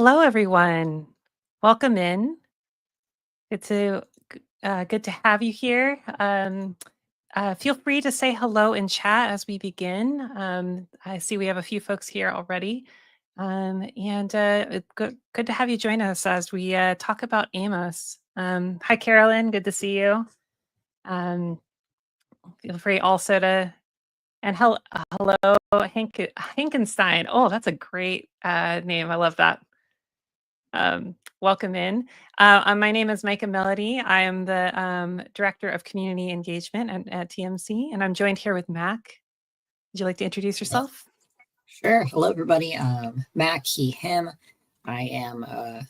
Hello, everyone. Welcome in. Good to have you here. Feel free to say hello in chat as we begin. I see we have a few folks here already, good to have you join us as we talk about Amos. Hi, Carolyn. Good to see you. Um, Feel free also to hello, Hankenstein. Oh, that's a great name. I love that. Welcome in. My name is Micah Melody. I am the Director of Community Engagement at TMC, and I'm joined here with Mack. Would you like to introduce yourself? Sure. Hello, everybody. Mack, he, him. I am a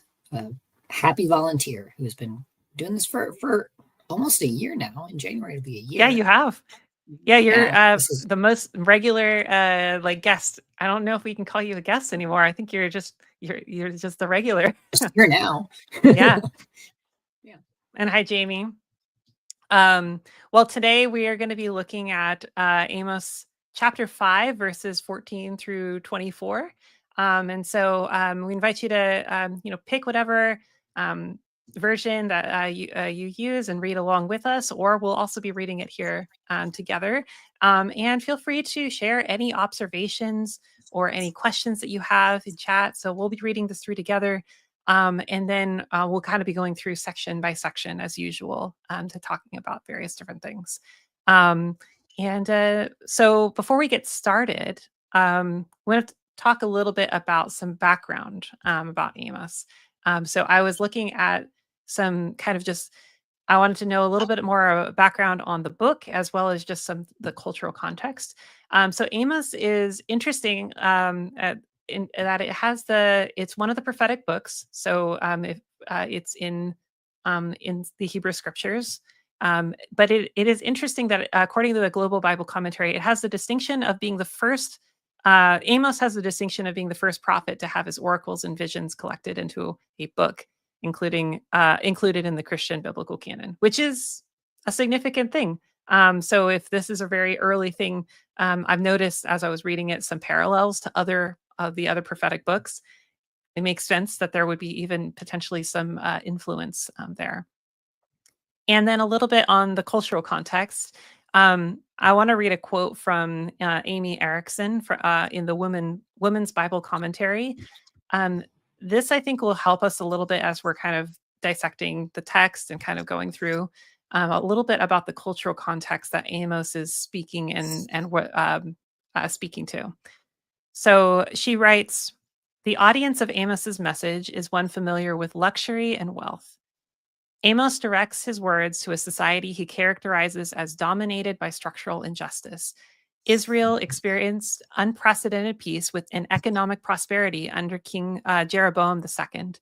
happy volunteer who's been doing this for almost a year now. In January, it'll be a year. Yeah, you have. Yeah, you're Is the most regular guest. I don't know if we can call you a guest anymore. I think you're just the regular. just here now. Yeah. Yeah. And hi, Jamie. Well, today we are going to be looking at Amos chapter 5, verses 14 through 24. And so we invite you to, pick whatever version that you use and read along with us, or we'll also be reading it here together. And feel free to share any observations or any questions that you have in chat. So we'll be reading this through together. And then we'll kind of be going through section by section as usual to talking about various different things. So before we get started, we want to talk a little bit about some background about Amos. So I was looking at some kind of I wanted to know a little bit more background on the book as well as just the cultural context. So Amos is interesting in that it's one of the prophetic books. So if it's in the Hebrew scriptures. But it is interesting that according to the Global Bible Commentary, it has the distinction of being the first. Amos has the distinction of being the first prophet to have his oracles and visions collected into a book, included in the Christian biblical canon, which is a significant thing. So if this is a very early thing, I've noticed as I was reading it some parallels to other of the other prophetic books. It makes sense that there would be even potentially some influence there. And then a little bit on the cultural context. I want to read a quote from Amy Erickson in the Women's Bible Commentary. This, I think, will help us a little bit as we're kind of dissecting the text and kind of going through a little bit about the cultural context that Amos is speaking and what speaking to. So she writes, "The audience of Amos's message is one familiar with luxury and wealth. Amos directs his words to a society he characterizes as dominated by structural injustice. Israel experienced unprecedented peace with an economic prosperity under King Jeroboam II,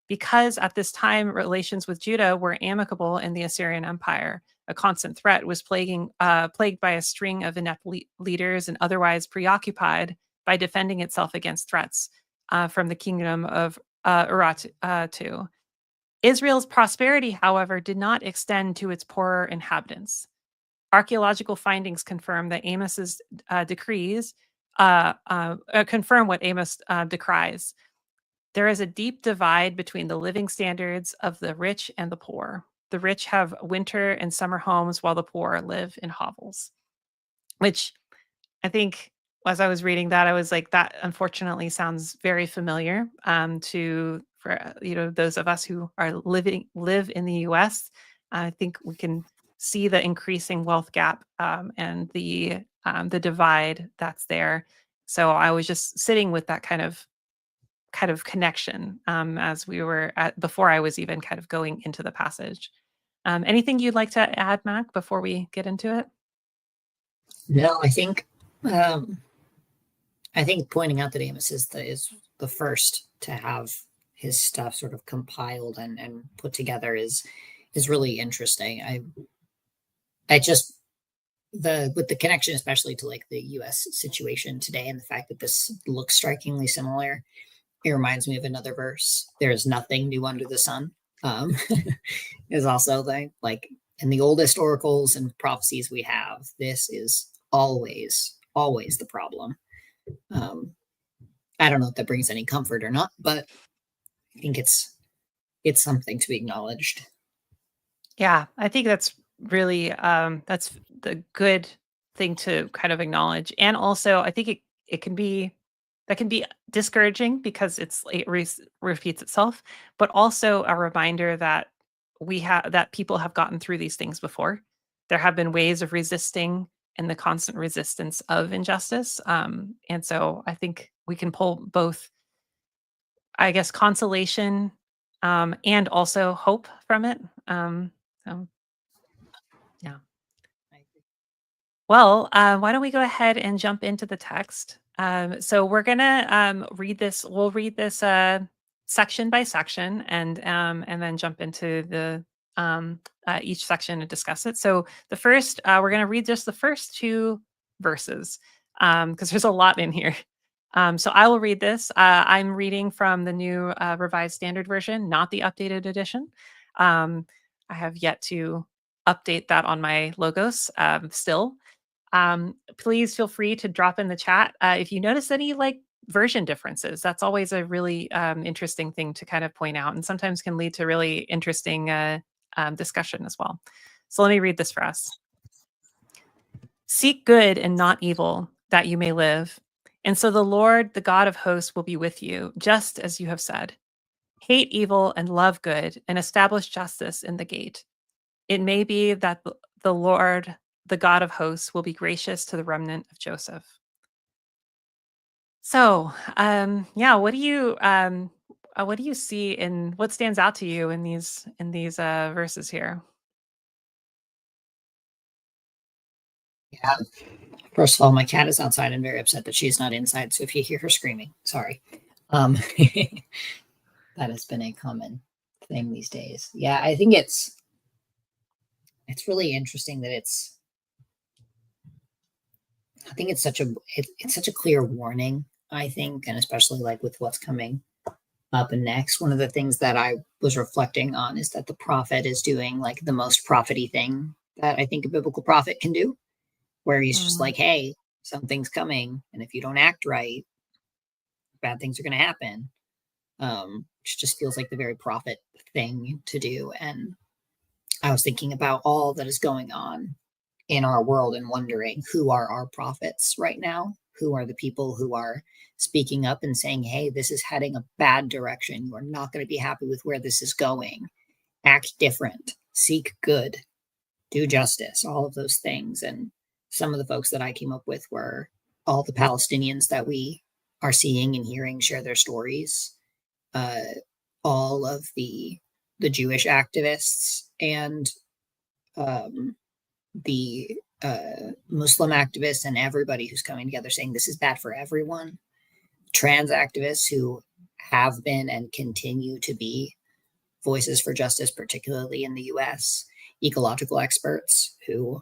because at this time relations with Judah were amicable in the Assyrian Empire. A constant threat was plagued by a string of inept leaders and otherwise preoccupied by defending itself against threats from the kingdom of Urartu. Israel's prosperity, however, did not extend to its poorer inhabitants. Archaeological findings confirm that Amos's decrees confirm what Amos decries. There is a deep divide between the living standards of the rich and the poor. The rich have winter and summer homes while the poor live in hovels," which I think as I was reading that, I was like, that unfortunately sounds very familiar for those of us who live in the U.S. I think we can see the increasing wealth gap and the divide that's there. So I was just sitting with that kind of connection as we were before I was even kind of going into the passage. Anything you'd like to add, Mac, before we get into it? No, I think pointing out that Amos is the first to have his stuff sort of compiled and put together is really interesting. I just with the connection, especially to like the U.S. situation today, and the fact that this looks strikingly similar, it reminds me of another verse. There is nothing new under the sun. Is also like in the oldest oracles and prophecies we have, this is always the problem. I don't know if that brings any comfort or not, but I think it's something to be acknowledged. Yeah, I think that's really that's the good thing to kind of acknowledge. And also I think it can be that can be discouraging because repeats itself, but also a reminder that that people have gotten through these things before. There have been ways of resisting and the constant resistance of injustice. And so I think we can pull both, I guess, consolation and also hope from it. So yeah. I agree. Well, why don't we go ahead and jump into the text? So we're gonna read this. We'll read this section by section, and then jump into the each section and discuss it. So the first, we're gonna read just the first two verses because there's a lot in here. So I will read this. I'm reading from the new Revised Standard Version, not the updated edition. I have yet to update that on my logos still. Please feel free to drop in the chat if you notice any like version differences. That's always a really interesting thing to kind of point out, and sometimes can lead to really interesting discussion as well. So let me read this for us. Seek good and not evil, that you may live. And so the Lord, the God of hosts, will be with you, just as you have said. Hate evil and love good, and establish justice in the gate. It may be that the Lord, the God of hosts, will be gracious to the remnant of Joseph. So, yeah, what do you see in what stands out to you in these verses here? Yeah. First of all, my cat is outside and very upset that she's not inside. So if you hear her screaming, sorry. Um, that has been a common thing these days. Yeah, I think it's really interesting that I think it's such a clear warning, I think, and especially like with what's coming up and next. One of the things that I was reflecting on is that the prophet is doing like the most prophety thing that I think a biblical prophet can do, where he's just Mm, like, hey, something's coming, and if you don't act right, bad things are going to happen. Which just feels like the very prophet thing to do. And I was thinking about all that is going on in our world and wondering who are our prophets right now? Who are the people who are speaking up and saying, hey, this is heading a bad direction. You are not going to be happy with where this is going. Act different, seek good, do justice, all of those things. And some of the folks that I came up with were all the Palestinians that we are seeing and hearing share their stories, uh, all of the Jewish activists and um, the Muslim activists and everybody who's coming together saying this is bad for everyone. Trans activists who have been and continue to be voices for justice, particularly in the US. Ecological experts who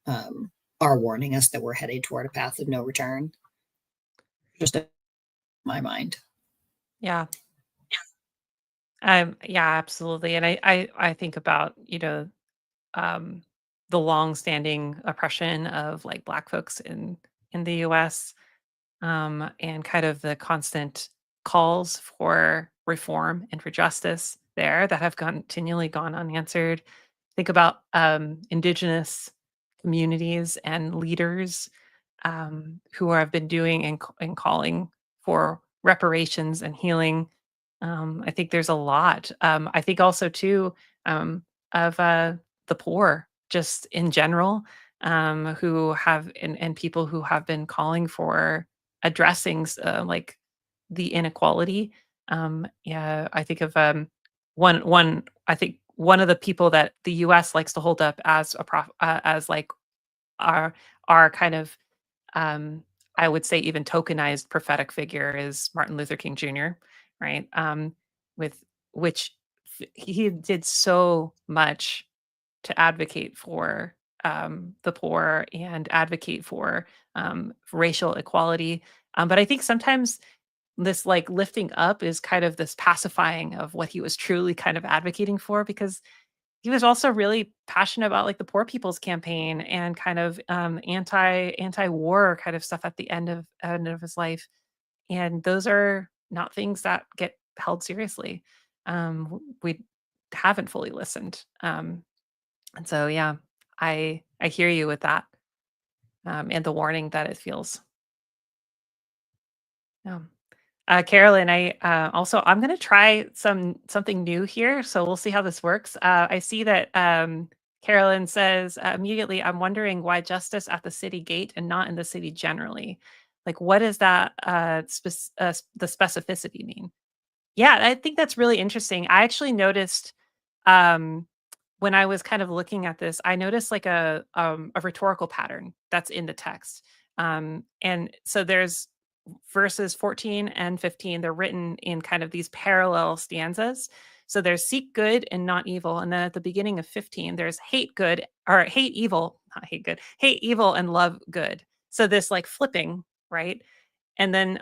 are warning us that we're headed toward a path of no return. Just in my mind. yeah. Yeah, absolutely. And I think about, um, the long-standing oppression of like Black folks in the US, and kind of the constant calls for reform and for justice there that have continually gone unanswered. Think about indigenous communities and leaders who have been doing and calling for reparations and healing. I think there's a lot. I think also too of the poor, just in general, who have and people who have been calling for addressing like the inequality. Yeah, I think of one. I think one of the people that the U.S. likes to hold up as as like our kind of um, I would say even tokenized prophetic figure is Martin Luther King Jr., right? With which he did so much to advocate for the poor and advocate for racial equality. But I think sometimes this like lifting up is kind of this pacifying of what he was truly kind of advocating for because he was also really passionate about, like, the Poor People's Campaign and kind of, anti-war kind of stuff at the end of his life, and those are not things that get held seriously. We haven't fully listened. And so, yeah, I hear you with that, and the warning that it feels. Yeah. Carolyn, I'm going to try something new here, so we'll see how this works. I see that Carolyn says immediately, I'm wondering why justice at the city gate and not in the city generally. Like, what does that the specificity mean? Yeah, I think that's really interesting. I actually noticed um, when I was kind of looking at this, I noticed like a rhetorical pattern that's in the text. And so there's verses 14 and 15, they're written in kind of these parallel stanzas. So there's seek good and not evil. And then at the beginning of 15, there's hate good or hate evil, not hate good, hate evil and love good. So this like flipping, right? And then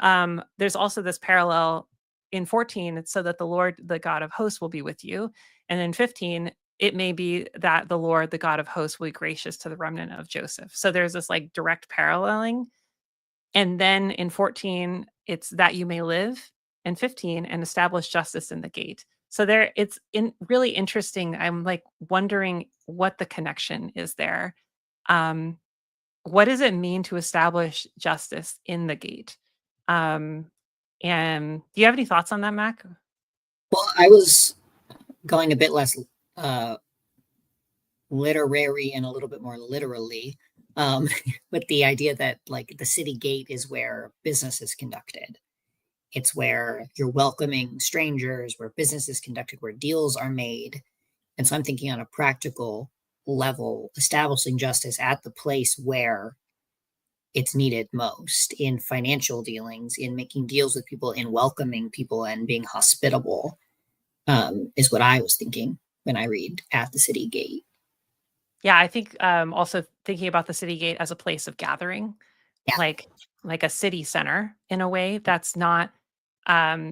there's also this parallel in 14, it's so that the Lord, the God of hosts, will be with you. And in 15, it may be that the Lord, the God of hosts, will be gracious to the remnant of Joseph. So there's this like direct paralleling. And then in 14, it's that you may live, and 15, and establish justice in the gate. So there, it's really interesting. I'm like wondering what the connection is there. Um, what does it mean to establish justice in the gate? Um, and do you have any thoughts on that, Mac? Well, I was going a bit less uh, literary and a little bit more literally, um, with the idea that like the city gate is where business is conducted. It's where you're welcoming strangers, where business is conducted, where deals are made. And so I'm thinking on a practical level, establishing justice at the place where it's needed most in financial dealings, in making deals with people, in welcoming people and being hospitable, is what I was thinking when I read at the city gate. Yeah, I think also thinking about the city gate as a place of gathering, Yeah. like like a city center in a way that's not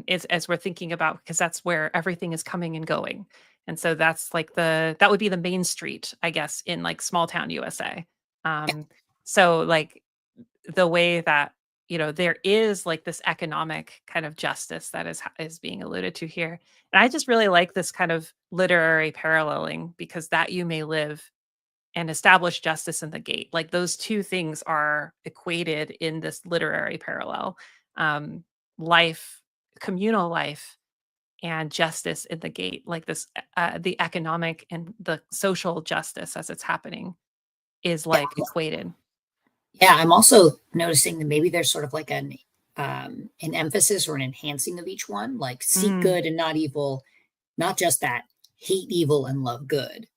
is as we're thinking about because that's where everything is coming and going. And so that's like that would be the main street, I guess, in like small town USA. Um so like the way that there is like this economic kind of justice that is being alluded to here. And I just really like this kind of literary paralleling because that you may live and establish justice in the gate. Like those two things are equated in this literary parallel. Um, life, communal life, and justice in the gate, like this, the economic and the social justice as it's happening is Yeah. like equated. Yeah. I'm also noticing that maybe there's sort of like an emphasis or an enhancing of each one, like seek Mm, good and not evil, not just that hate evil and love good,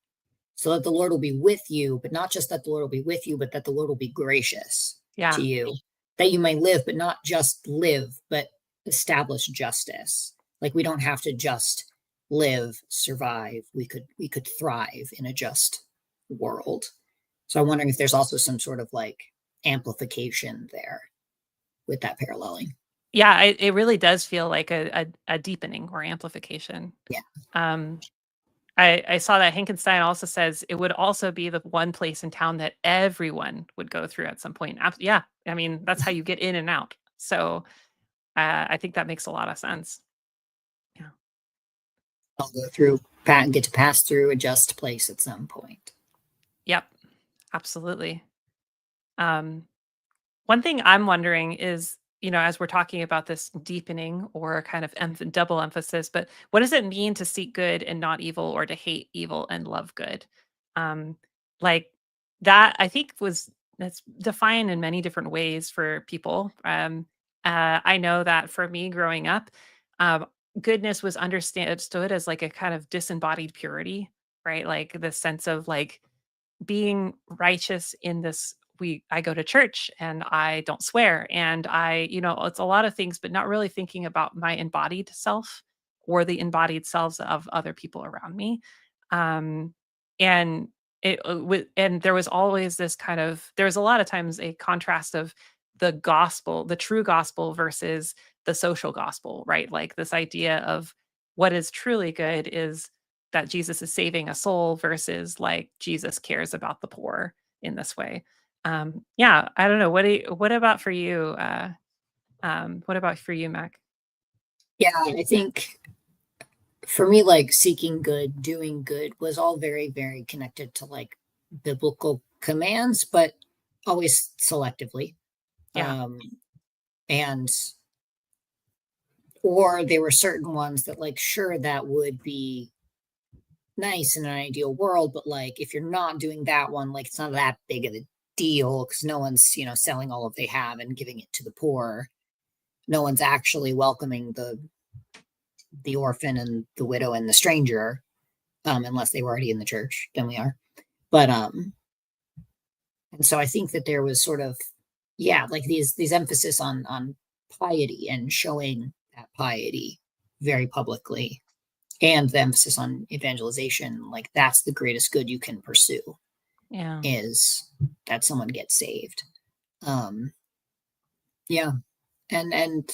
so that the Lord will be with you, but not just that the Lord will be with you, but that the Lord will be gracious to yeah. you, that you may live, but not just live, but establish justice. Like we don't have to just live, survive. We could thrive in a just world. So I'm wondering if there's also some sort of like amplification there with that paralleling. Yeah, it really does feel like a deepening or amplification. Yeah. Um, I saw that Hinkenstein also says it would also be the one place in town that everyone would go through at some point. Yeah, I mean, that's how you get in and out. So, I think that makes a lot of sense. Yeah. I'll go through, get to pass through a just place at some point. Yep, absolutely. Um, one thing I'm wondering is, as we're talking about this deepening or kind of double emphasis, but what does it mean to seek good and not evil or to hate evil and love good? Um, like that, I think that's defined in many different ways for people. I know that for me growing up, um, goodness was understood as like a kind of disembodied purity, right? Like the sense of like being righteous in this I go to church and I don't swear and it's a lot of things but not really thinking about my embodied self or the embodied selves of other people around me. Um and and there was always this kind of there was a lot of times a contrast of the gospel, the true gospel versus the social gospel, right? Like this idea of what is truly good is that Jesus is saving a soul versus like Jesus cares about the poor in this way. Yeah, I don't know. What about for you? What about for you, Mac? Yeah, I think for me, like seeking good, doing good was all very, very connected to like biblical commands, but always selectively. Yeah. Um, and or there were certain ones that like sure that would be nice in an ideal world, but like if you're not doing that one, like it's not that big of a deal because no one's, selling all of they have and giving it to the poor. No one's actually welcoming the orphan and the widow and the stranger, unless they were already in the church, then we are. But and so I think that there was sort of, yeah, like these emphasis on piety and showing that piety very publicly, and the emphasis on evangelization, like that's the greatest good you can pursue, Yeah. is that someone gets saved. Um, yeah, and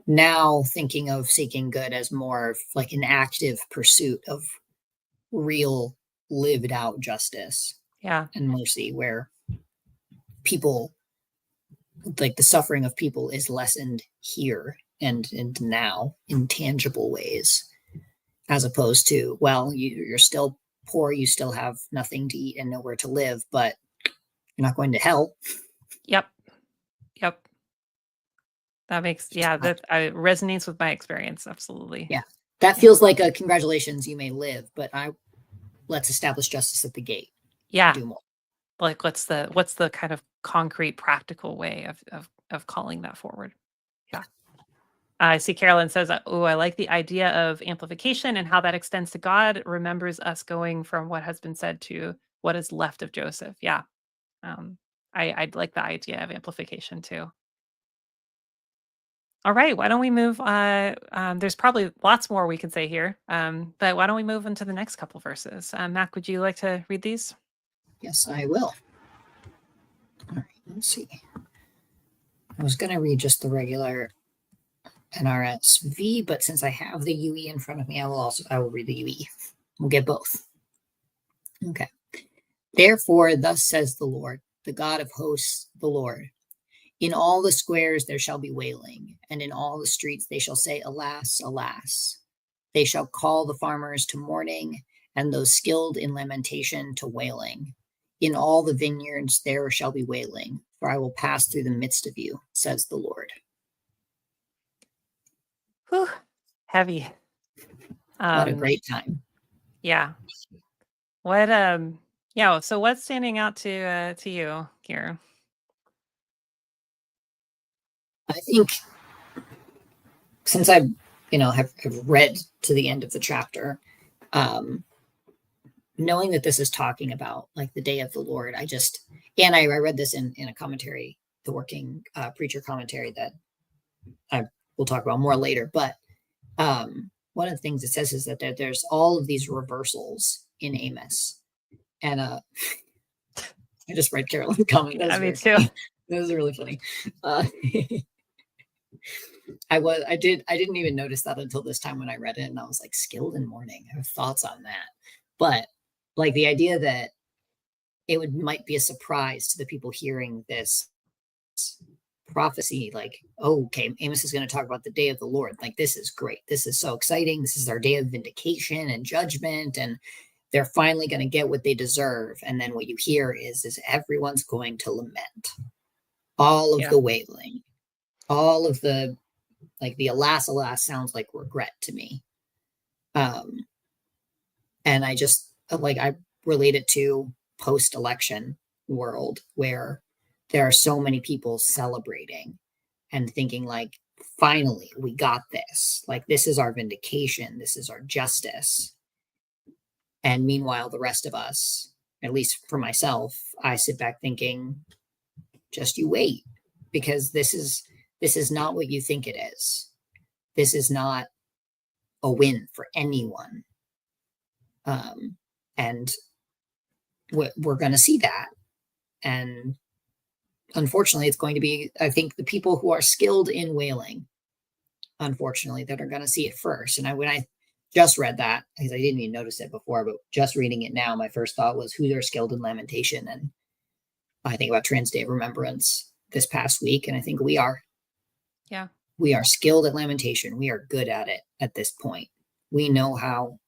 now thinking of seeking good as more of like an active pursuit of real lived out justice Yeah. and mercy, where people, like the suffering of people is lessened here and now in tangible ways, as opposed to, well, you're still poor, you still have nothing to eat and nowhere to live, but you're not going to hell. Yep. Yep. That makes, yeah, that resonates with my experience. Absolutely. Yeah, that Yeah. feels like a congratulations, you may live, but let's establish justice at the gate. Yeah. Do more. Like what's the kind of concrete practical way of calling that forward? Yeah. I see Carolyn says, "Oh, I like the idea of amplification and how that extends to God, remembers us going from what has been said to what is left of Joseph." Yeah. Um, I'd like the idea of amplification too. All right, why don't we move? There's probably lots more we could say here, but why don't we move into the next couple verses? Mac, would you like to read these? Yes, I will. All right, let's see. I was going to read just the regular NRSV, but since I have the UE in front of me, I will read the UE. We'll get both. Okay. Therefore, thus says the Lord, the God of hosts, the Lord. In all the squares there shall be wailing, and in all the streets they shall say, Alas, alas. They shall call the farmers to mourning, and those skilled in lamentation to wailing. In all the vineyards there shall be wailing, for I will pass through the midst of you, says the Lord. Whew, heavy. What a Um, great time. yeah. What yeah, so what's standing out to you here? I think since I, have read to the end of the chapter, um, knowing that this is talking about like the day of the Lord, and I read this in a commentary, the working preacher commentary that I will talk about more later. But one of the things it says is that there's all of these reversals in Amos, and I just read Carolyn's comment. That Yeah, was me very too. funny. That was really funny. Uh, I didn't even notice that until this time when I read it, and I was like, skilled in mourning. I have thoughts on that, but like the idea that might be a surprise to the people hearing this prophecy, like, oh, okay, Amos is going to talk about the day of the Lord. Like, this is great. This is so exciting. This is our day of vindication and judgment, and they're finally going to get what they deserve. And then what you hear is everyone's going to lament. All of Yeah. the wailing, all of the like the alas, alas sounds like regret to me. And I relate it to post-election world where there are so many people celebrating and thinking like, finally we got this, like this is our vindication, this is our justice. And meanwhile the rest of us, at least for myself, I sit back thinking, just you wait, because this is not what you think it is. This is not a win for anyone. And we're going to see that. And unfortunately, it's going to be, I think, the people who are skilled in whaling, unfortunately, that are going to see it first. And when I just read that, because I didn't even notice it before, but just reading it now, my first thought was who are skilled in lamentation. And I think about Trans Day of Remembrance this past week, and I think we are. Yeah. We are skilled at lamentation. We are good at it at this point. We know how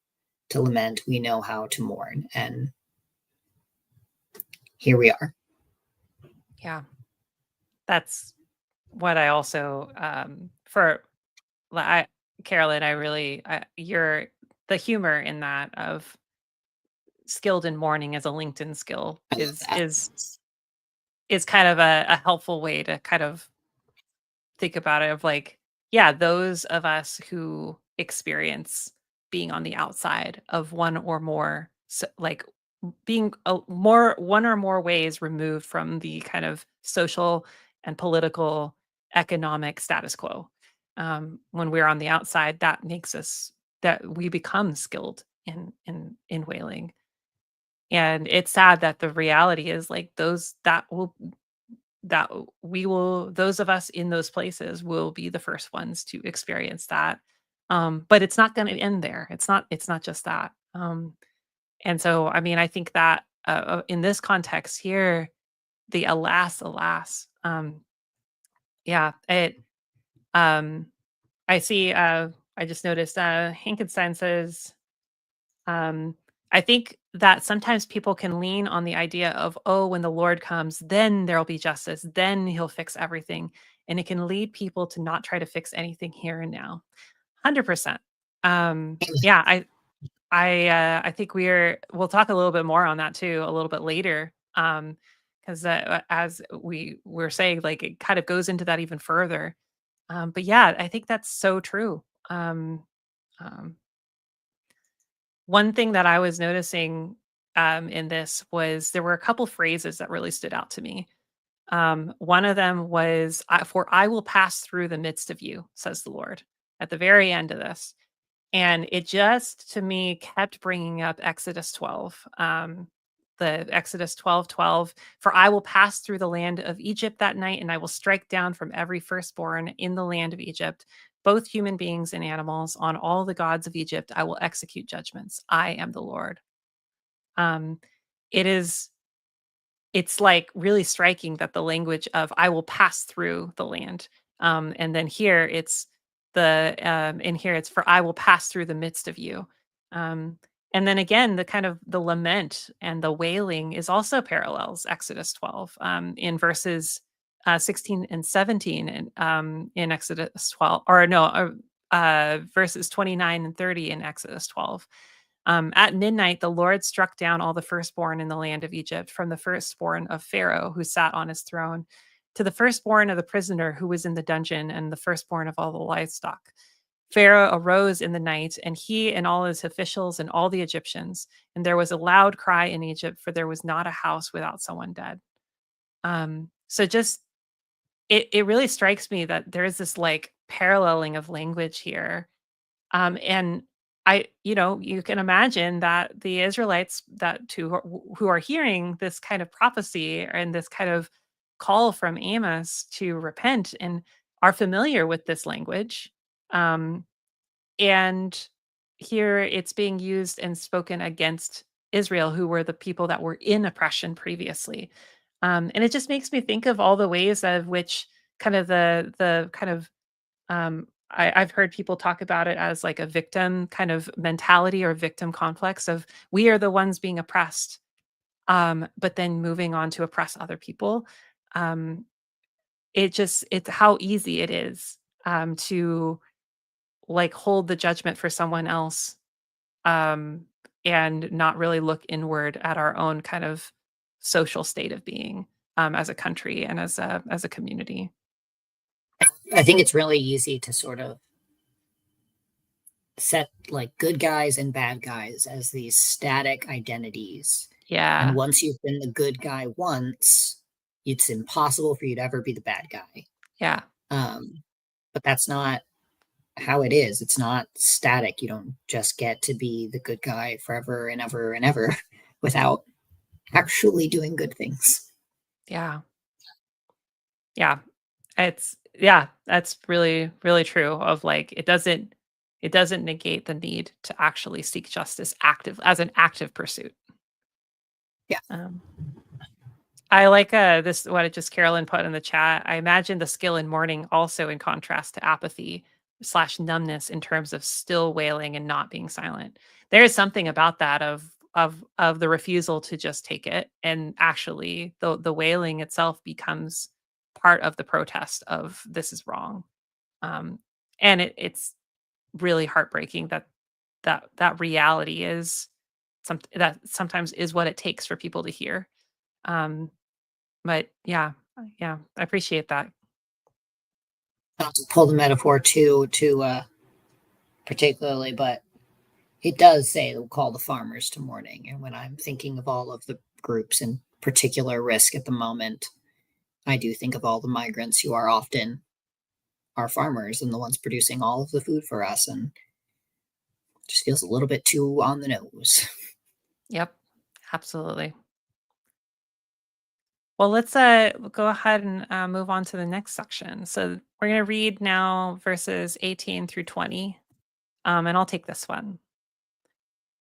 to lament. We know how to mourn. And here we are. Yeah. That's what I also for I Carolyn, I really you're the humor in that of skilled in mourning as a LinkedIn skill I love that. is kind of a helpful way to kind of think about it of like, yeah, those of us who experience being on the outside of one or more, like being more one or more ways removed from the kind of social and political economic status quo. When we're on the outside, that makes us that we become skilled in whaling. And it's sad that the reality is like those that we will those of us in those places will be the first ones to experience that. But it's not going to end there. It's not just that. And so I mean I think that in this context here, the alas, yeah, it um I see I just noticed Hankenstein says I think that sometimes people can lean on the idea of, oh, when the Lord comes, then there'll be justice, then he'll fix everything. And it can lead people to not try to fix anything here and now. 100%. Yeah, I think we'll talk a little bit more on that too a little bit later. Because as we were saying, like it kind of goes into that even further. But yeah, I think that's so true. Um, One thing that I was noticing, in this was there were a couple phrases that really stood out to me. One of them was, "For I will pass through the midst of you," says the Lord, at the very end of this. And it just, to me, kept bringing up Exodus 12, the Exodus 12:12. "For I will pass through the land of Egypt that night, and I will strike down from every firstborn in the land of Egypt, both human beings and animals. On all the gods of Egypt I will execute judgments. I am the Lord." Um, it is it's, like, really striking that the language of "I will pass through the land," and then here it's in here it's "For I will pass through the midst of you." Um, and then again, the kind of the lament and the wailing is also parallels Exodus 12, in verses, 16 and 17 in Exodus 12 or no, verses 29 and 30 in Exodus 12. At midnight, the Lord struck down all the firstborn in the land of Egypt, from the firstborn of Pharaoh who sat on his throne, to the firstborn of the prisoner who was in the dungeon, and the firstborn of all the livestock. Pharaoh arose in the night, and he and all his officials and all the Egyptians, and there was a loud cry in Egypt, for there was not a house without someone dead. So just it really strikes me that there is this like paralleling of language here, and you can imagine that the Israelites who are hearing this kind of prophecy and this kind of call from Amos to repent and are familiar with this language. Um, and here it's being used and spoken against Israel, who were the people that were in oppression previously. And it just makes me think of all the ways of which kind of the kind of I've heard people talk about it as like a victim kind of mentality or victim complex of we are the ones being oppressed, but then moving on to oppress other people. Um, it's how easy it is to like hold the judgment for someone else, um, and not really look inward at our own kind of social state of being, as a country and as a community. I think it's really easy to sort of set like good guys and bad guys as these static identities. And Yeah, once you've been the good guy once, it's impossible for you to ever be the bad guy. yeah, Um, but that's not how it is. It's not static. You don't just get to be the good guy forever and ever and ever without actually doing good things. yeah, yeah. Yeah, that's really, really true of like it doesn't negate the need to actually seek justice active as an active pursuit. Yeah. Um, I like, this what it just Carolyn put in the chat. I imagine the skill in mourning also in contrast to apathy slash numbness in terms of still wailing and not being silent. There is something about that of the refusal to just take it, and actually the wailing itself becomes part of the protest of this is wrong. Um, and it's really heartbreaking that that reality is that sometimes is what it takes for people to hear. Um, but yeah, I appreciate that. Not to pull the metaphor too particularly, but it does say to call the farmers to mourning. And when I'm thinking of all of the groups in particular risk at the moment, I do think of all the migrants who are often our farmers and the ones producing all of the food for us, and just feels a little bit too on the nose. Yep, absolutely. Well, let's go ahead and move on to the next section. So we're going to read now verses 18 through 20, and I'll take this one.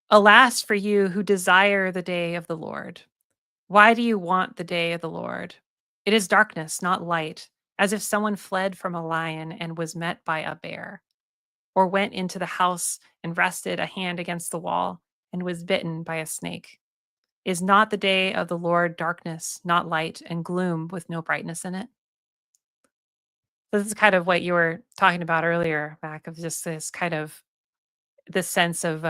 Alas for you who desire the day of the Lord. Why do you want the day of the Lord? It is darkness, not light, as if someone fled from a lion and was met by a bear, or went into the house and rested a hand against the wall and was bitten by a snake. Is not the day of the Lord darkness, not light, and gloom with no brightness in it? This is kind of what you were talking about earlier, Mac, of just this kind of this sense of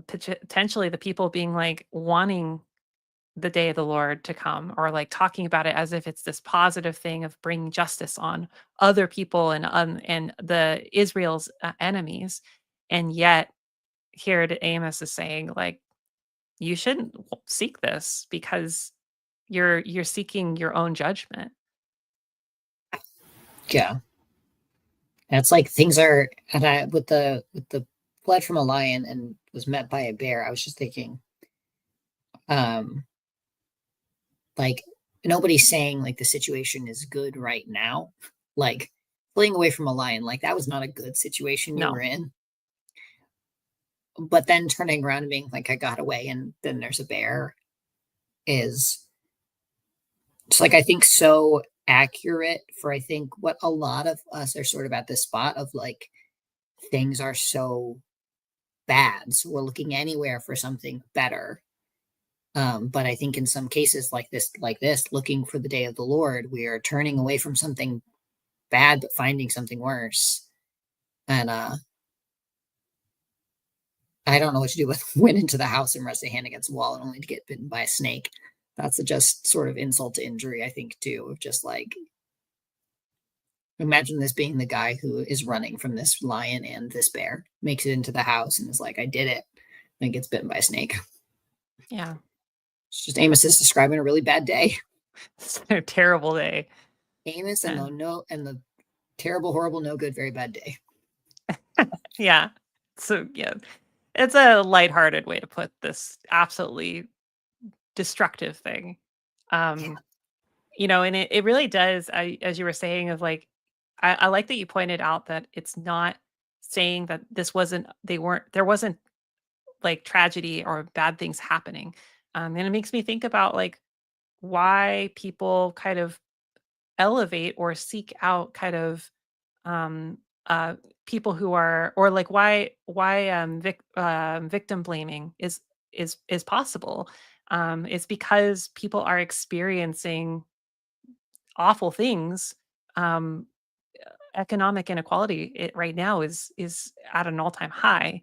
potentially the people being like wanting the day of the Lord to come, or like talking about it as if it's this positive thing of bringing justice on other people and the Israel's enemies, and yet here Amos is saying like you shouldn't seek this because you're seeking your own judgment. Yeah, and it's like things are, and I with the fled from a lion and was met by a bear. I was just thinking, um, like nobody's saying like the situation is good right now. Like fleeing away from a lion, like that was not a good situation you were No. in. But then turning around and being like, I got away, and then there's a bear is it's like I think so accurate for I think what a lot of us are sort of at this spot of like things are so bad, so we're looking anywhere for something better. But I think in some cases like this, looking for the day of the Lord, we are turning away from something bad but finding something worse. And I don't know what to do with went into the house and rested a hand against the wall and only to get bitten by a snake. That's a just sort of insult to injury, I think, too, of just like imagine this being the guy who is running from this lion and this bear, makes it into the house and is like, I did it, and gets bitten by a snake. Yeah. It's just Amos is describing a really bad day. It's a terrible day. Amos and Yeah. the terrible, horrible, no good, very bad day. Yeah. So yeah, it's a lighthearted way to put this absolutely destructive thing. Yeah. Um, and it really does, as you were saying, of like, I like that you pointed out that it's not saying that there wasn't like tragedy or bad things happening. And it makes me think about like why people kind of elevate or seek out kind of um uh people who are, or like why victim blaming is possible. It's because people are experiencing awful things. um Economic inequality right now is at an all-time high,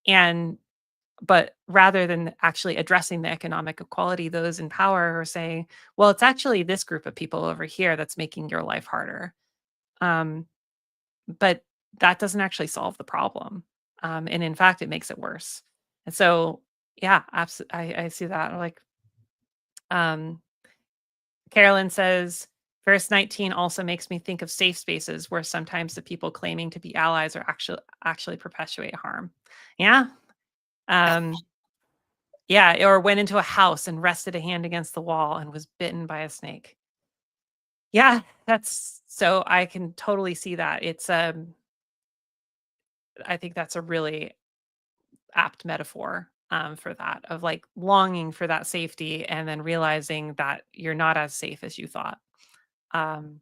and but rather than actually addressing the economic equality, those in power are saying, well, it's actually this group of people over here that's making your life harder. um but that doesn't actually solve the problem. And in fact, it makes it worse. And so, yeah, absolutely, I see that. Like, um, Carolyn says, verse 19 also makes me think of safe spaces where sometimes the people claiming to be allies are actually perpetuate harm. Yeah. Yeah. Um, yeah, or went into a house and rested a hand against the wall and was bitten by a snake. Yeah, that's so I can totally see that. I think that's a really apt metaphor. for that, of like longing for that safety and then realizing that you're not as safe as you thought. Um,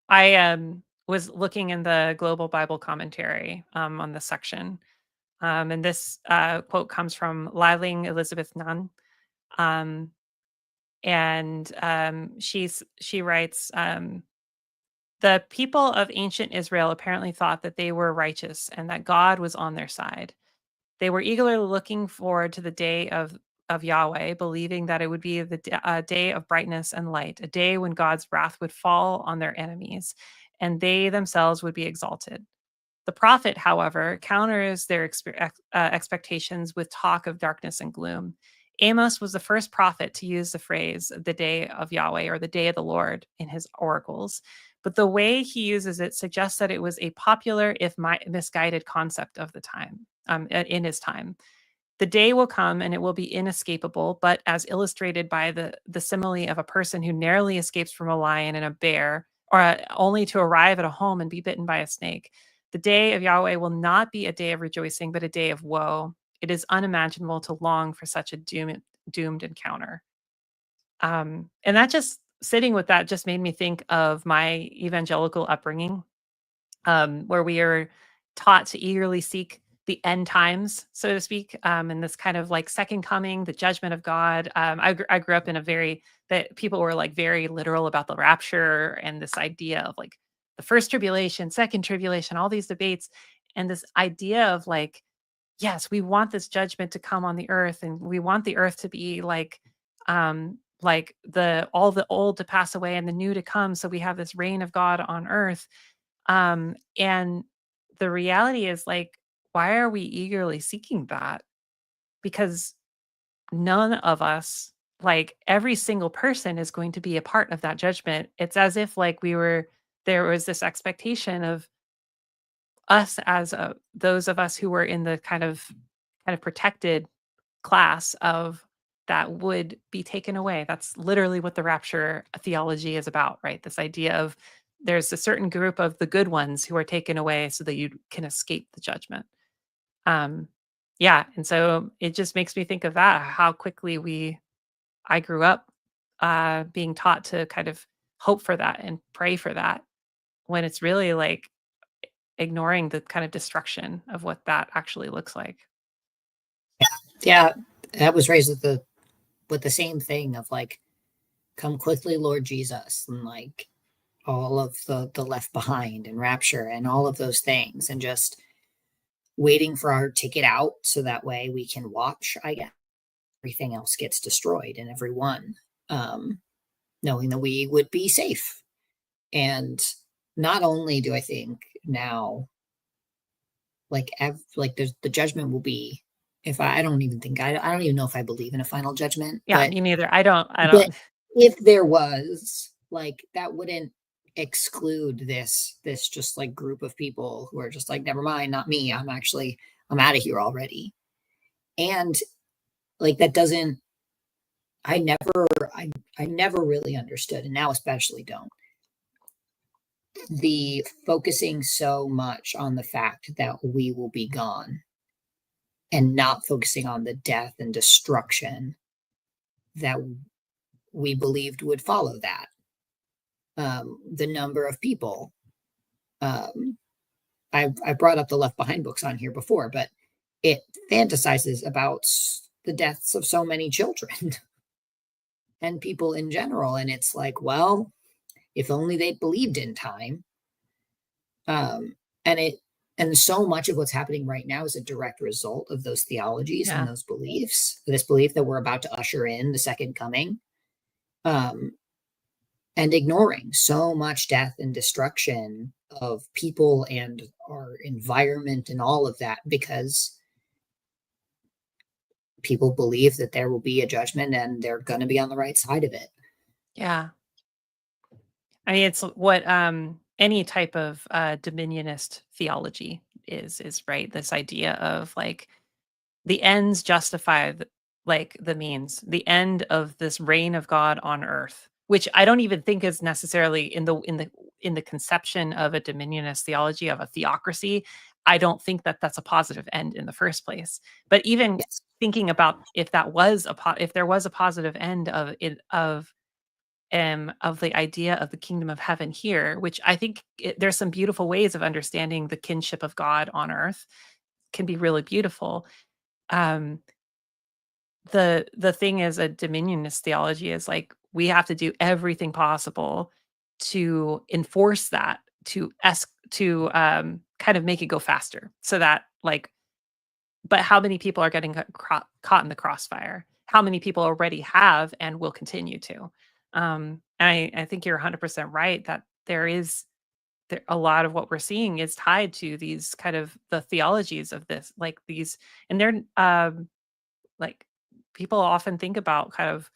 I was looking in the Global Bible Commentary on this section, and this quote comes from Liling Elizabeth Nunn. Um, and she writes, the people of ancient Israel apparently thought that they were righteous and that God was on their side. They were eagerly looking forward to the day of Yahweh, believing that it would be the day of brightness and light, a day when God's wrath would fall on their enemies, and they themselves would be exalted. The prophet, however, counters their expectations with talk of darkness and gloom. Amos was the first prophet to use the phrase the day of Yahweh or the day of the Lord in his oracles. But the way he uses it suggests that it was a popular, if misguided, concept of the time, in his time. The day will come and it will be inescapable, but as illustrated by the simile of a person who narrowly escapes from a lion and a bear, or only to arrive at a home and be bitten by a snake. The day of Yahweh will not be a day of rejoicing, but a day of woe. It is unimaginable to long for such a doomed encounter. And that just sitting with that just made me think of my evangelical upbringing, where we are taught to eagerly seek the end times, so to speak, and this kind of like second coming, the judgment of God. I grew up in a very that people were like very literal about the rapture and this idea of like the first tribulation, second tribulation, all these debates, and this idea of like, yes, we want this judgment to come on the earth, and we want the earth to be like the all the old to pass away and the new to come. So we have this reign of God on earth, and the reality is like, why are we eagerly seeking that? Because none of us, like every single person, is going to be a part of that judgment. It's as if like there was this expectation of us as those of us who were in the kind of protected class of that would be taken away. That's literally what the rapture theology is about, right? This idea of there's a certain group of the good ones who are taken away so that you can escape the judgment. Um, yeah, and so it just makes me think of that, how quickly I grew up being taught to kind of hope for that and pray for that when it's really like ignoring the kind of destruction of what that actually looks like. Yeah, I was raised with the same thing of like, come quickly, Lord Jesus, and like all of the left behind and rapture and all of those things, and just waiting for our ticket out so that way we can watch. I guess everything else gets destroyed and everyone, um, knowing that we would be safe. And not only do I think now, like there's the judgment will be. If I don't even think I don't even know if I believe in a final judgment, Yeah, me neither. I but don't. if there was, like, that wouldn't exclude this just like group of people who are just like, never mind, not me. I'm out of here already. And like that doesn't I never I never really understood, and now especially don't, the focusing so much on the fact that we will be gone and not focusing on the death and destruction that we believed would follow that. The number of people. Um, I brought up the Left Behind books on here before, but it fantasizes about the deaths of so many children and people in general. And it's like, well, if only they believed in time. Um, and it and so much of what's happening right now is a direct result of those theologies and Yeah. those beliefs, this belief that we're about to usher in the second coming. Um, and ignoring so much death and destruction of people and our environment and all of that because people believe that there will be a judgment and they're going to be on the right side of it. Yeah. I mean, it's what any type of dominionist theology is right. This idea of like the ends justify like the means, the end of this reign of God on earth, which I don't even think is necessarily in the conception of a dominionist theology of a theocracy. I don't think that that's a positive end in the first place. But even Yes. thinking about if that was if there was a positive end of the idea of the kingdom of heaven here, which I think there's some beautiful ways of understanding the kinship of God on earth, can be really beautiful. Um, the thing is a dominionist theology is like we have to do everything possible to enforce that, to kind of make it go faster, so that like, but how many people are getting caught in the crossfire? How many people already have and will continue to? And I think you're 100% right that a lot of what we're seeing is tied to these kind of the theologies of this, like these, and they're like people often think about kind of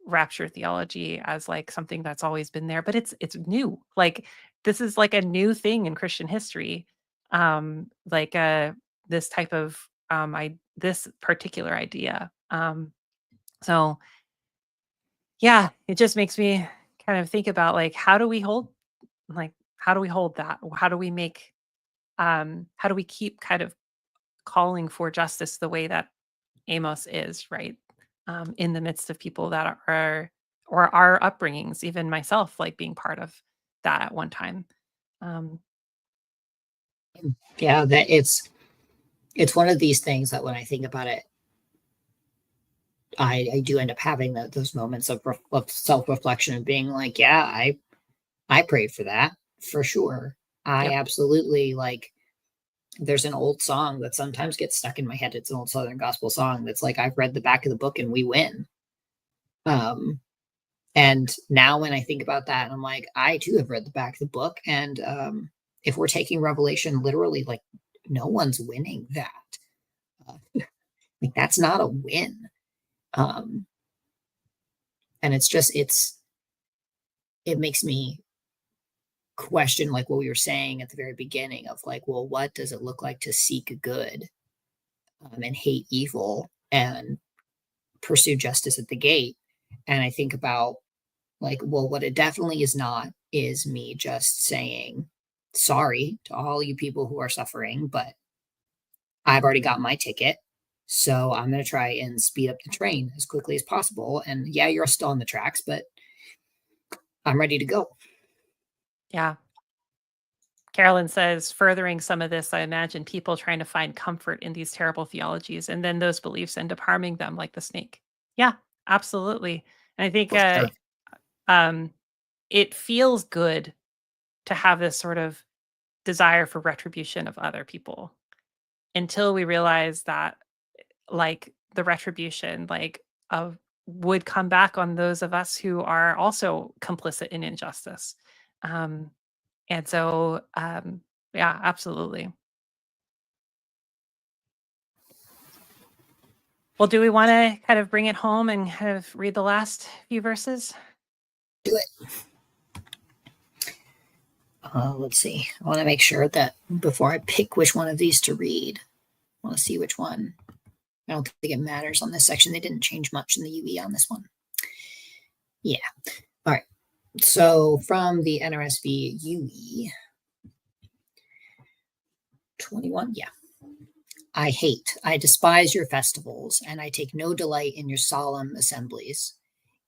rapture theology as like something that's always been there, but it's new. Like this is like a new thing in Christian history. Like this type of this particular idea. So yeah, it just makes me kind of think about like how do we hold that? How do we make how do we keep kind of calling for justice the way that Amos is, right? In the midst of people that are or our upbringings, even myself, like being part of that at one time. Um, Yeah, that it's one of these things that when I think about it, I do end up having those moments of self reflection and being like, yeah, I prayed for that for sure. I yep. absolutely like. There's an old song that sometimes gets stuck in my head. It's an old Southern gospel song that's like, I've read the back of the book and we win. Um, and now when I think about that, I'm like, I too have read the back of the book. And if we're taking Revelation literally, like, no one's winning that. Like, that's not a win. Um, and it makes me question, like what we were saying at the very beginning of like, well, what does it look like to seek good and hate evil and pursue justice at the gate? And I think about like, well, what it definitely is not is me just saying sorry to all you people who are suffering, but I've already got my ticket. So I'm going to try and speed up the train as quickly as possible. And yeah, you're still on the tracks, but I'm ready to go. Yeah. Carolyn says, furthering some of this, I imagine people trying to find comfort in these terrible theologies, and then those beliefs end up harming them like the snake. Yeah, absolutely. And I think For sure. um, it feels good to have this sort of desire for retribution of other people until we realize that like the retribution like of would come back on those of us who are also complicit in injustice. Um and so yeah, absolutely. Well, do we want to kind of bring it home and kind of read the last few verses? Do it. Let's see. I want to make sure that before I pick which one of these to read, I want to see which one. I don't think it matters on this section. They didn't change much in the UE on this one. Yeah. All right. So from the NRSV UE 21, yeah. I despise your festivals, and I take no delight in your solemn assemblies.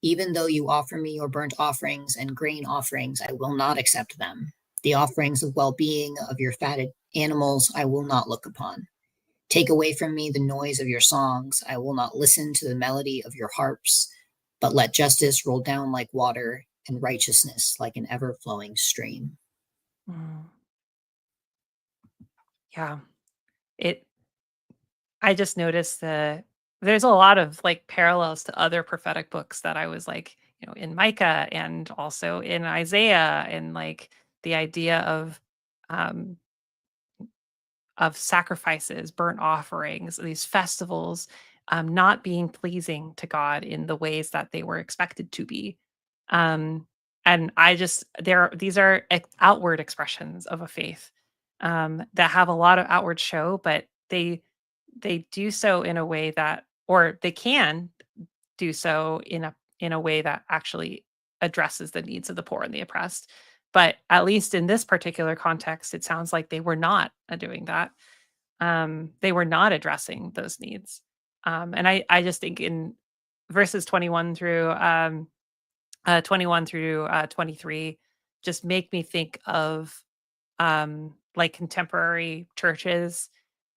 Even though you offer me your burnt offerings and grain offerings, I will not accept them. The offerings of well being of your fatted animals I will not look upon. Take away from me the noise of your songs. I will not listen to the melody of your harps, but let justice roll down like water and righteousness like an ever flowing stream. Mm, yeah. It I just noticed there's a lot of like parallels to other prophetic books that I was like, in Micah and also in Isaiah, and like the idea um of sacrifices, burnt offerings, these festivals, not being pleasing to God in the ways that they were expected to be. Um, and I just these are outward expressions of a faith that have a lot of outward show, but they do so in a way that, or they can do so in a way that actually addresses the needs of the poor and the oppressed. But at least in this particular context, it sounds like they were not doing that. They were not addressing those needs. And I just think in verses 21 through 23 just make me think of like contemporary churches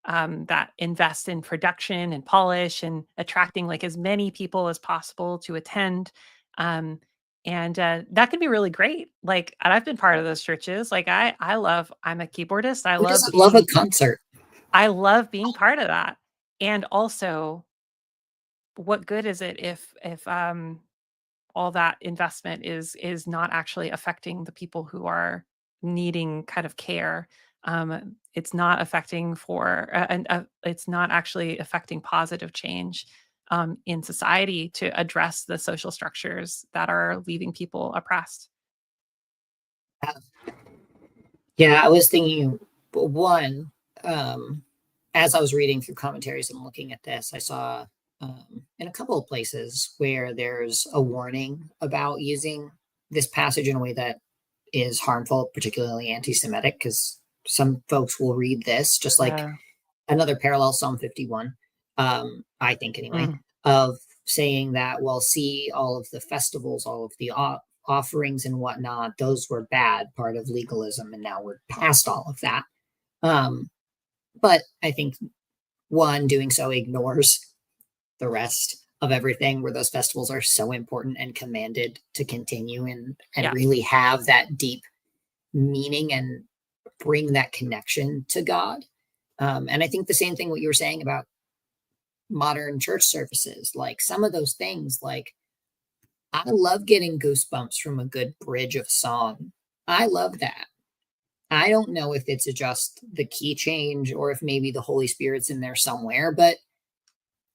that invest in production and polish and attracting like as many people as possible to attend. Um, and that can be really great. Like, and I've been part of those churches. Like, I'm a keyboardist. Who doesn't love a concert? I love being part of that. And also, what good is it if all that investment is not actually affecting the people who are needing kind of care. It's not affecting for and it's not actually affecting positive change in society to address the social structures that are leaving people oppressed. Yeah, I was thinking, one, as I was reading through commentaries and looking at this, I saw in a couple of places where there's a warning about using this passage in a way that is harmful, particularly anti Semitic, because some folks will read this just like Uh, another parallel, Psalm 51, I think anyway, mm, of saying that, well, see, all of the festivals, all of the offerings and whatnot, those were bad, part of legalism, and now we're past all of that. Um, but I think one, doing so ignores the rest of everything where those festivals are so important and commanded to continue and yeah, really have that deep meaning and bring that connection to God. And I think the same thing what you were saying about modern church services, like some of those things, like I love getting goosebumps from a good bridge of song. I love that. I don't know if it's just the key change or if maybe the Holy Spirit's in there somewhere, but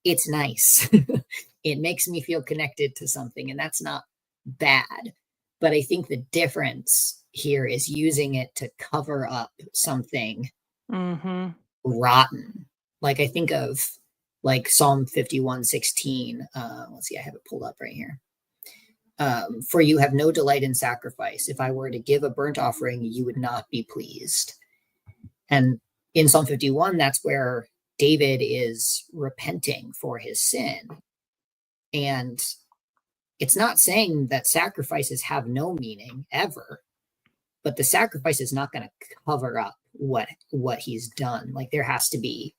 it's nice. It makes me feel connected to something, and that's not bad. But I think the difference here is using it to cover up something hmm rotten. Like I think of like Psalm 51:16. Let's see, I have it pulled up right here. For you have no delight in sacrifice. If I were to give a burnt offering, you would not be pleased. And in Psalm 51, that's where David is repenting for his sin. And it's not saying that sacrifices have no meaning ever, but the sacrifice is not going to cover up what he's done. Like there has to be,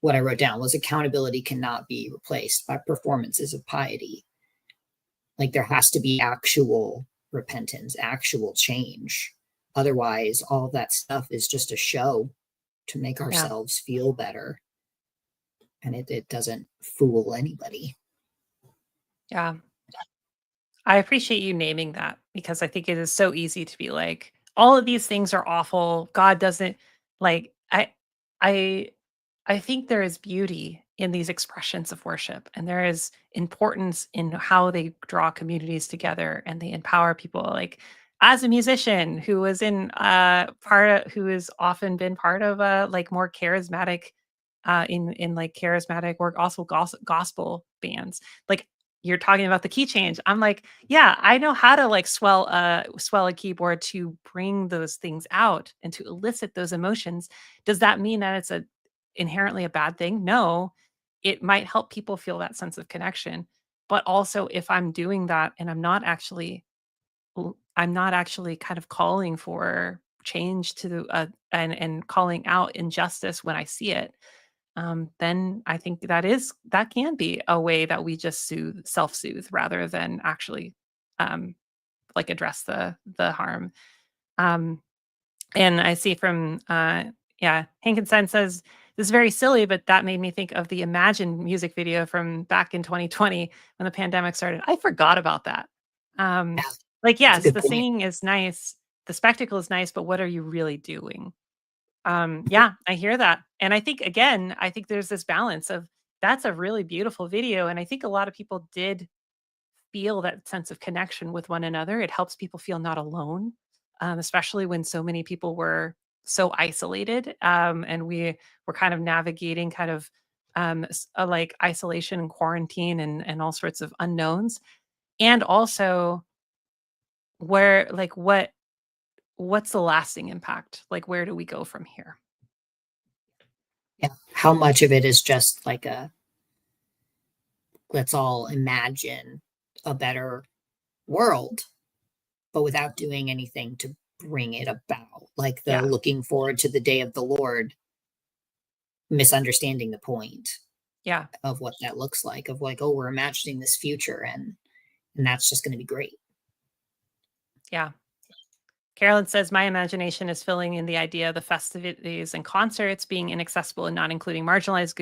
what I wrote down was accountability cannot be replaced by performances of piety. Like there has to be actual repentance, actual change. Otherwise, all of that stuff is just a show to make yeah, ourselves feel better. And it doesn't fool anybody. yeah. I appreciate you naming that because I think it is so easy to be like, all of these things are awful. God doesn't like I I think there is beauty in these expressions of worship and there is importance in how they draw communities together and they empower people like as a musician who was in part of, who has often been part of like more charismatic in like charismatic or also gospel bands like you're talking about the key change. I'm like, yeah, I know how to like swell a keyboard to bring those things out and to elicit those emotions. Does that mean that it's a inherently a bad thing? No. It might help people feel that sense of connection. But also if I'm doing that and I'm not actually kind of calling for change to and calling out injustice when I see it, then I think that can be a way that we just self-soothe rather than actually um, like address the harm. Um, and I see from yeah, Hankinson says this is very silly, but that made me think of the Imagine music video from back in 2020 when the pandemic started. I forgot about that. Um, Yeah, like, that's a yes, good the point. singing is nice, the spectacle is nice, but what are you really doing? Yeah, I hear that. And I think again, I think there's this balance of that's a really beautiful video. And I think a lot of people did feel that sense of connection with one another. It helps people feel not alone, especially when so many people were so isolated. And we were kind of navigating kind of like isolation and quarantine and all sorts of unknowns. And also where like what what's the lasting impact? Like, where do we go from here? Yeah. How much of it is just like let's all imagine a better world, but without doing anything to bring it about, like the Yeah. looking forward to the day of the Lord, misunderstanding the point Yeah. of what that looks like, of like, oh, we're imagining this future, and that's just going to be great. Yeah. Carolyn says, my imagination is filling in the idea of the festivities and concerts being inaccessible and not including marginalized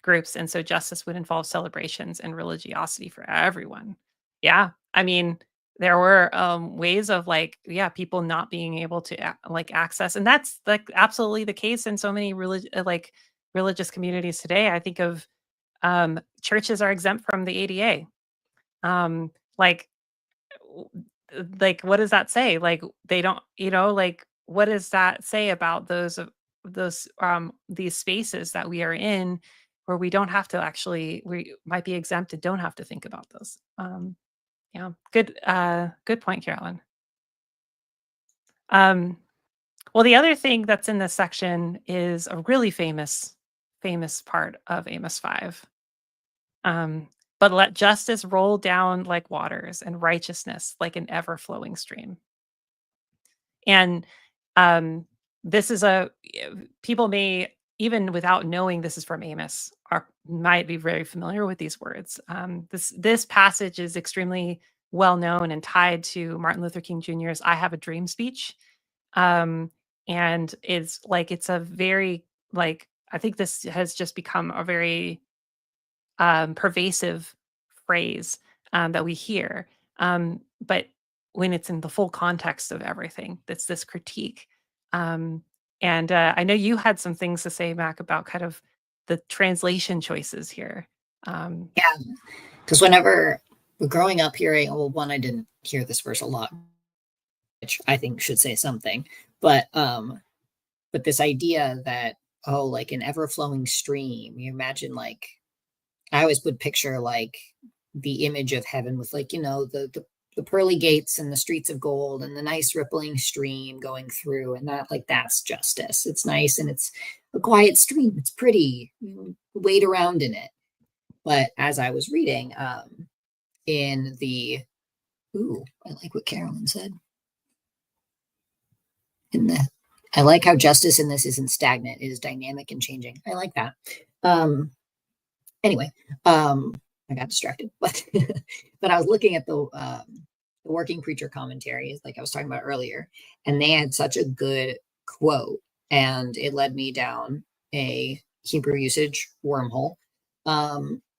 groups. And so justice would involve celebrations and religiosity for everyone. Yeah. I mean, there were ways of like, yeah, people not being able to like access. And that's like absolutely the case in so many like religious communities today. I think of churches are exempt from the ADA. Like w- like what does that say? Like they don't, like what does that say about those these spaces that we are in where we don't have to actually, we might be exempt and don't have to think about those. Yeah, good point, Carolyn. Um well, the other thing that's in this section is a really famous part of Amos 5. Um, but let justice roll down like waters and righteousness like an ever flowing stream. And um, this is people may, even without knowing this is from Amos, might be very familiar with these words. This passage is extremely well known and tied to Martin Luther King Jr.'s "I Have a Dream" speech, um, and it's a very like I think this has just become a very pervasive phrase that we hear. But when it's in the full context of everything, that's this critique. Um, and I know you had some things to say, Mac, about kind of the translation choices here. Um, Yeah, because whenever we're growing up hearing, well, one, I didn't hear this verse a lot, which I think should say something, but this idea that, oh, like an ever flowing stream, you imagine like I always would picture like the image of heaven with like, the pearly gates and the streets of gold and the nice rippling stream going through, and that like that's justice. It's nice and it's a quiet stream. It's pretty. You wade around in it. But as I was reading, in the I like what Carolyn said. In the I like how justice in this isn't stagnant, it is dynamic and changing. I like that. Um, anyway, I got distracted, but but I was looking at the working preacher commentaries, like I was talking about earlier, and they had such a good quote, and it led me down a Hebrew usage wormhole.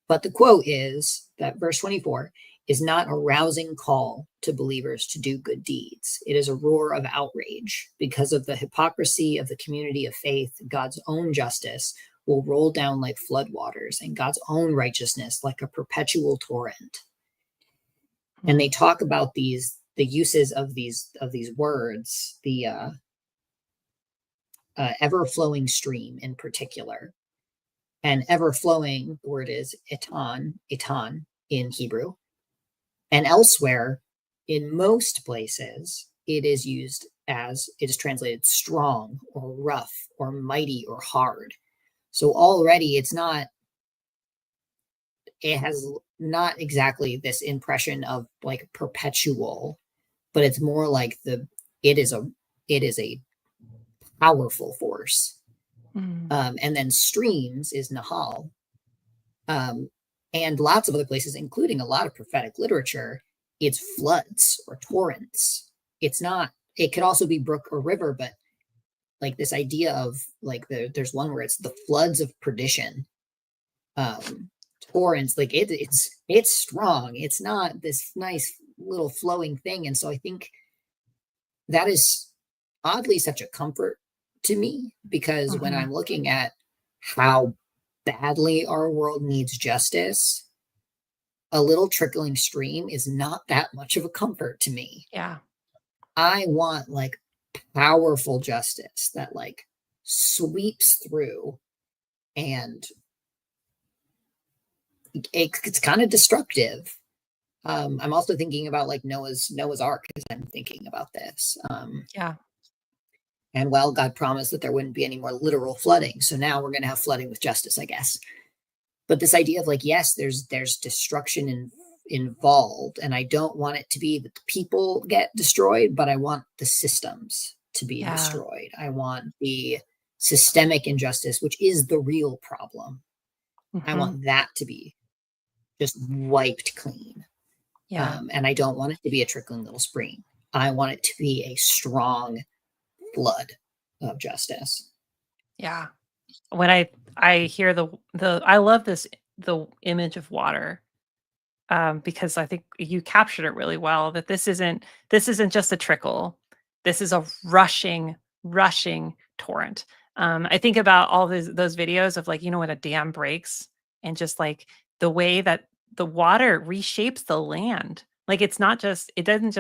But the quote is that verse 24 is not a rousing call to believers to do good deeds. It is a roar of outrage because of the hypocrisy of the community of faith. God's own justice will roll down like floodwaters, and God's own righteousness like a perpetual torrent. And they mm, talk about the uses of these words, the ever flowing stream in particular, and ever flowing. The word is etan in Hebrew, and elsewhere in most places it is used as it is translated strong or rough or mighty or hard. So already it has not exactly this impression of like perpetual, but it's more like it is a it is a powerful force. mm, And then streams is nahal, um, and lots of other places, including a lot of prophetic literature, it's floods or torrents. It's not. It could also be brook or river, but like this idea of like there's one where it's the floods of perdition. Um, Torrents, like it's strong. It's not this nice little flowing thing, and so I think that is oddly such a comfort to me, because when mhm. I'm looking at how badly our world needs justice, a little trickling stream is not that much of a comfort to me. Yeah. I want like powerful justice that like sweeps through, and it's kind of destructive. I'm also thinking about like Noah's Ark as I'm thinking about this. Yeah. And well, God promised that there wouldn't be any more literal flooding. So now we're going to have flooding with justice, I guess. But this idea of like, yes, there's destruction involved, and I don't want it to be that the people get destroyed, but I want the systems to be Yeah. destroyed. I want the systemic injustice, which is the real problem. I Hmm. want that to be just wiped clean. Yeah. And I don't want it to be a trickling little spring. I want it to be a strong flood of justice. Yeah. When I hear the I love the image of water, because I think you captured it really well, that this isn't just a trickle. This is a rushing torrent. I think about all those videos of, like, when a dam breaks, and just like the way that the water reshapes the land. Like, it doesn't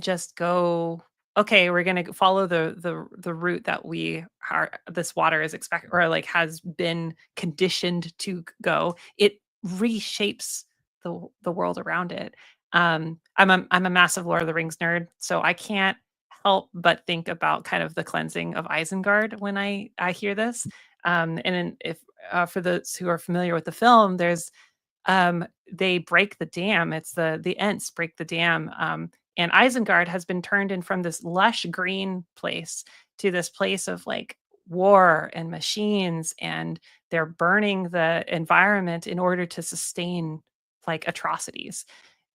just go, okay, we're going to follow the route that we are this water is expected, or like has been conditioned to go. It reshapes the world around it. I'm a massive Lord of the Rings nerd, so I can't help but think about kind of the cleansing of Isengard when I hear this. And then, if for those who are familiar with the film, they break the dam. It's the Ents break the dam, and Isengard has been turned in from this lush green place to this place of, like, war and machines, and they're burning the environment in order to sustain, like, atrocities.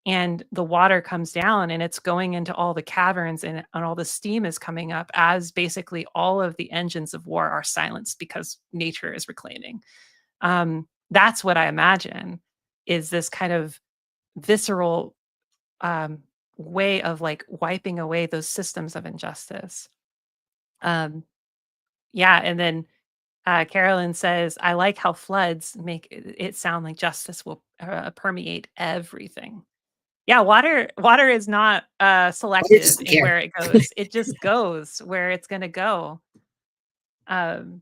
And the water comes down, and it's going into all the caverns, and all the steam is coming up as basically all of the engines of war are silenced because nature is reclaiming. That's what I imagine, is this kind of visceral, um, way of, like, wiping away those systems of injustice. Um, yeah, and then, Carolyn says, "I like how floods make it sound like justice will, permeate everything." Yeah, water is not, I did selective just in care. where it goes. It just goes where it's gonna go. Um,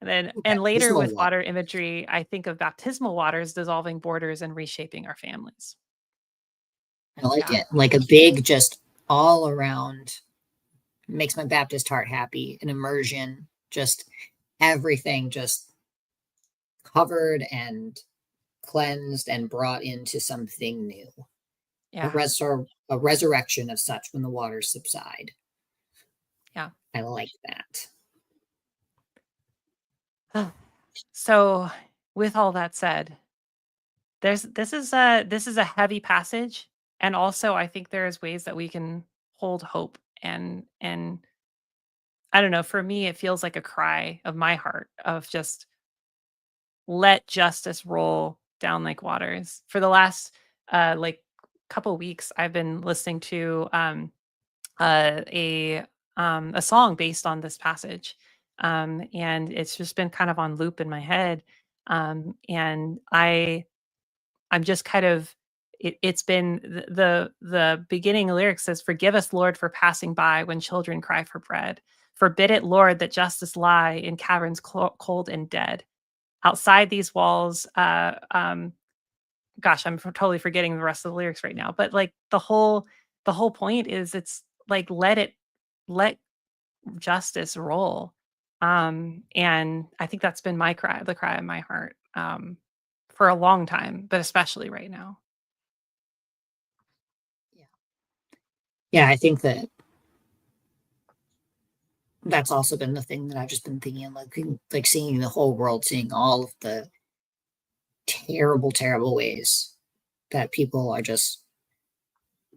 and later, Baptismal with water. water imagery, I think of baptismal waters dissolving borders and reshaping our families. I like Yeah. it. Like a big, just all around, makes my Baptist heart happy. An immersion, just everything just covered and cleansed and brought into something new. Yeah. A resurrection of such when the waters subside. Yeah. I like that. So, with all that said, this is a heavy passage, and also I think there's ways that we can hold hope, and I don't know, for me it feels like a cry of my heart of just let justice roll down like waters. For the last, like, couple weeks, I've been listening to, a song based on this passage, and it's just been kind of on loop in my head, and I'm just kind of, it's been the beginning lyric says, "Forgive us, Lord, for passing by when children cry for bread. Forbid it, Lord, that justice lie in caverns cold and dead. Outside these walls," gosh, I'm totally forgetting the rest of the lyrics right now, but, like, the whole point is, it's like, let justice roll. And I think that's been the cry of my heart, for a long time, but especially right now. Yeah. Yeah, I think that that's also been the thing that I've just been thinking, like seeing the whole world, seeing all of the terrible, terrible ways that people are just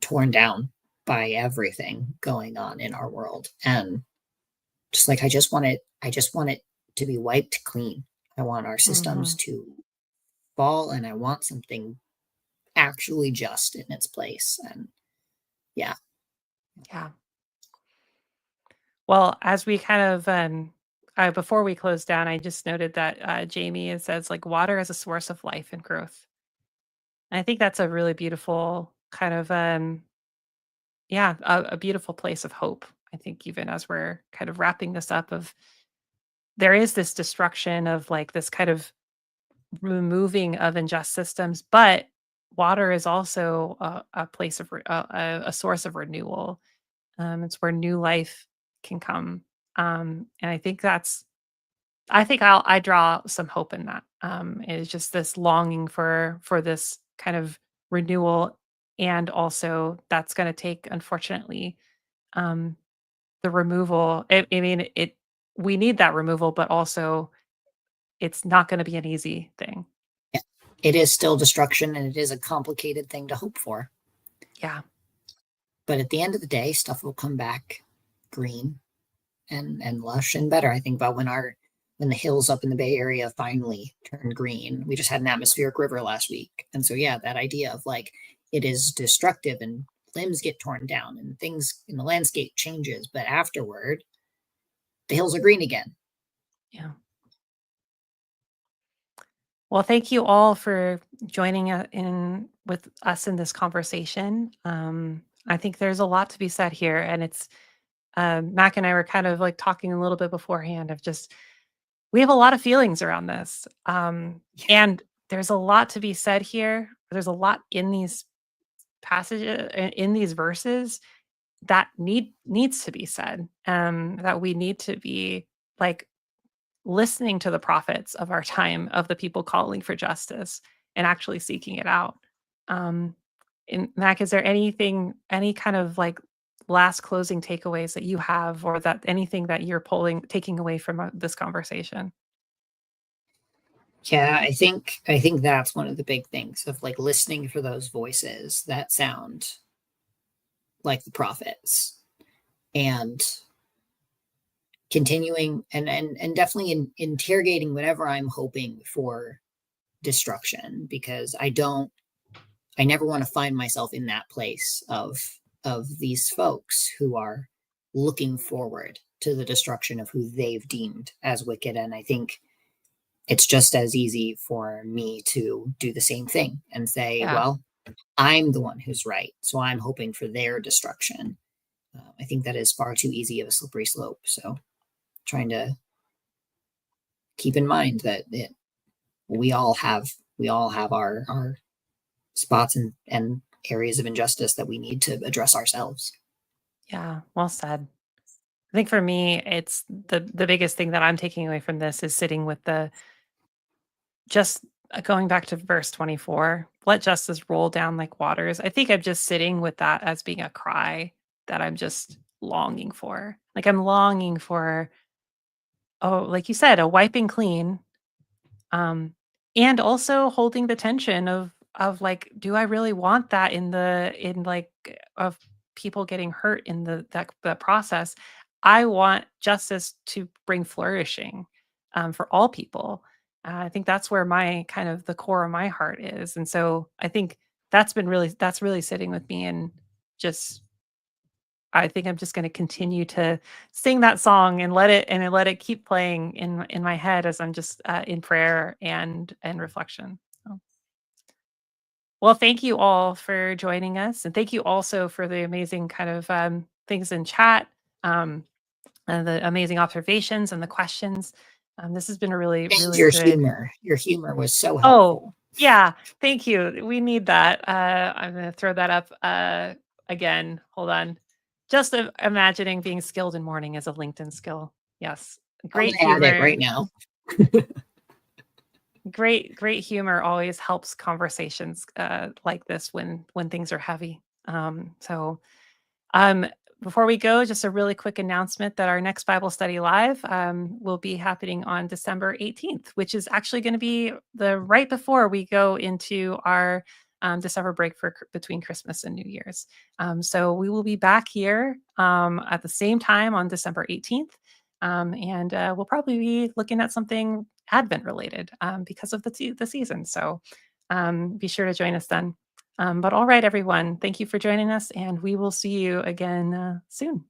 torn down by everything going on in our world. And just like I just want it to be wiped clean. I want our systems Mhm. to fall, and I want something actually just in its place. And yeah. Yeah. Well, as we kind of, before we close down, I just noted that, Jamie, it says, like, water is a source of life and growth. And I think that's a really beautiful kind of, yeah, a beautiful place of hope. I think, even as we're kind of wrapping this up, of there is this destruction of, like, this kind of removing of unjust systems, but water is also a place of a source of renewal. It's where new life can come. And I think I draw some hope in that. Is just this longing for this kind of renewal, and also that's going to take, unfortunately, um, the removal. I mean, it we need that removal, but also it's not going to be an easy thing. Yeah. It is still destruction and it is a complicated thing to hope for. Yeah, But at the end of the day, stuff will come back green and lush and better. I think about when the hills up in the Bay Area finally turned green. We just had an atmospheric river last week. And so yeah, that idea of like it is destructive and limbs get torn down and things in the landscape changes, but afterward the hills are green again. yeah. Well, thank you all for joining in with us in this conversation. I think there's a lot to be said here, and it's Mac and I were kind of like talking a little bit beforehand of just we have a lot of feelings around this, and there's a lot to be said here. There's a lot in these passages, in these verses that needs to be said, that we need to be like listening to the prophets of our time, of the people calling for justice and actually seeking it out. Um, and Mac, is there any kind of like last closing takeaways that you have, or that anything that you're taking away from this conversation? Yeah, I think that's one of the big things of like listening for those voices that sound like the prophets and continuing and definitely interrogating whatever I'm hoping for destruction, because I never want to find myself in that place of these folks who are looking forward to the destruction of who they've deemed as wicked. And I think it's just as easy for me to do the same thing and say, Yeah. well, I'm the one who's right, so I'm hoping for their destruction. I think that is far too easy of a slippery slope. So trying to keep in mind that we all have our spots and areas of injustice that we need to address ourselves. Yeah, well said. I think for me, it's the biggest thing that I'm taking away from this is sitting with the just going back to verse 24, let justice roll down like waters. I think I'm just sitting with that as being a cry that I'm just longing for. Like I'm longing for, oh, like you said, a wiping clean. Um, and also holding the tension of like, do I really want that in like of people getting hurt in the process? I want justice to bring flourishing, for all people. I think that's where my kind of the core of my heart is, and so I think that's really sitting with me, and just I think I'm just gonna continue to sing that song and let it keep playing in my head as I'm just, in prayer and reflection. So, well, thank you all for joining us, and thank you also for the amazing kind of, things in chat, um, and the amazing observations and the questions. This has been a really, And really your good. humor, your humor was so Oh, helpful. yeah, thank you. We need that. I'm gonna throw that up, again. Hold on. Just imagining being skilled in mourning as a LinkedIn skill. Yes. I'm Great gonna add it humor. right now. Great humor always helps conversations, like this when things are heavy. So um, before we go, just a really quick announcement that our next Bible study live, will be happening on December 18th, which is actually going to be the right before we go into our December break for between Christmas and New Year's. So we will be back here at the same time on December 18th. And we'll probably be looking at something Advent related, because of the season. So be sure to join us then. But all right, everyone, thank you for joining us, and we will see you again soon.